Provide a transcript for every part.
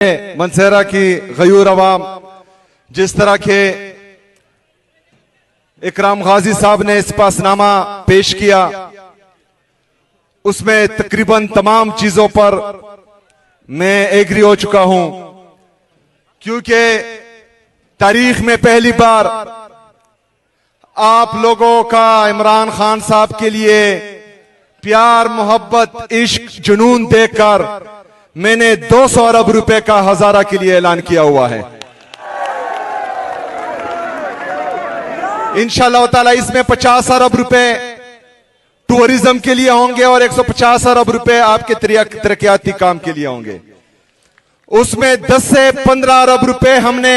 मनसेरा की गयूर अवाम जिस तरह के इकराम गाजी साहब ने इस्पासनामा पेश किया, उसमें तकरीबन तमाम चीजों पर मैं एग्री हो चुका हूं, क्योंकि तारीख में पहली बार आप लोगों का इमरान खान साहब के लिए प्यार, मोहब्बत, इश्क, जुनून देखकर मैंने 200 अरब रुपए का हजारा के लिए ऐलान किया हुआ है। इंशाअल्लाह ताला इसमें 50 अरब रुपए टूरिज्म के लिए होंगे और 150 अरब रुपए आपके तरक्याती काम के लिए होंगे। उसमें 10 से 15 अरब रुपए हमने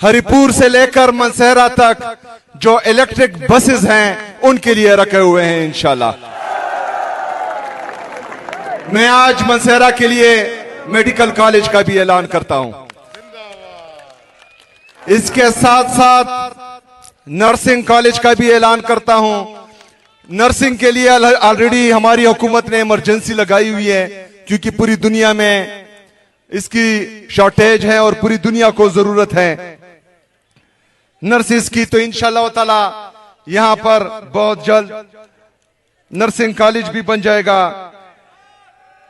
हरिपुर से लेकर मनसेरा तक जो इलेक्ट्रिक बसेस हैं उनके लिए रखे हुए हैं। इंशाअल्लाह मैं आज मनसेरा के लिए मेडिकल कॉलेज का भी ऐलान करता हूं। इसके साथ साथ नर्सिंग कॉलेज का भी ऐलान करता हूं। नर्सिंग के लिए ऑलरेडी हमारी हुकूमत ने इमरजेंसी लगाई हुई है, क्योंकि पूरी दुनिया में इसकी शॉर्टेज है और पूरी दुनिया को जरूरत है नर्सिस की। तो इंशाअल्लाह ताला यहां पर बहुत जल्द नर्सिंग कॉलेज भी बन जाएगा।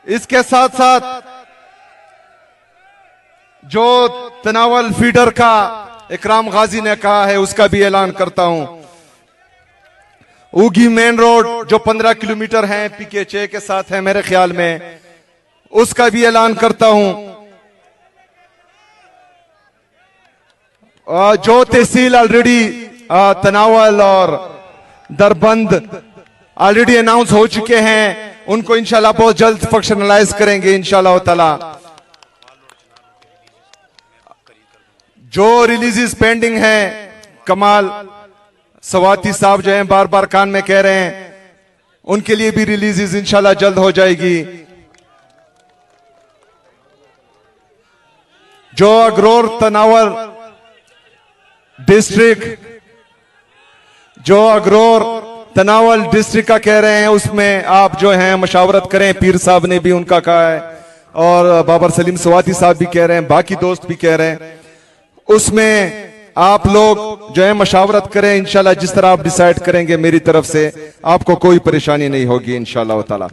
इसके साथ साथ जो तनावल फीडर का इकराम गाजी ने कहा है उसका भी ऐलान करता हूं। उगी मेन रोड जो 15 किलोमीटर है PK6 के साथ है मेरे ख्याल में, उसका भी ऐलान करता हूं। जो तहसील ऑलरेडी तनावल और दरबंद ऑलरेडी अनाउंस हो चुके हैं, उनको इंशाल्लाह बहुत जल्द फंक्शनलाइज करेंगे इंशाल्लाह ताला। जो रिलीजेस पेंडिंग है, कमाल सवाती साहब जो हैं बार बार कान में कह रहे हैं, उनके लिए भी रिलीजेस इंशाल्लाह जल्द हो जाएगी। जो अग्रोर तनावर डिस्ट्रिक्ट, जो अग्रोर तनावल डिस्ट्रिक्ट का कह रहे हैं, उसमें आप जो हैं मशावरत करें। पीर साहब ने भी उनका कहा है और बाबर सलीम सवाती साहब भी कह रहे हैं, बाकी दोस्त भी कह रहे हैं। उसमें आप लोग जो है मशावरत करें। इंशाल्लाह जिस तरह आप डिसाइड करेंगे मेरी तरफ से आपको कोई परेशानी नहीं होगी इंशाल्लाह ताला।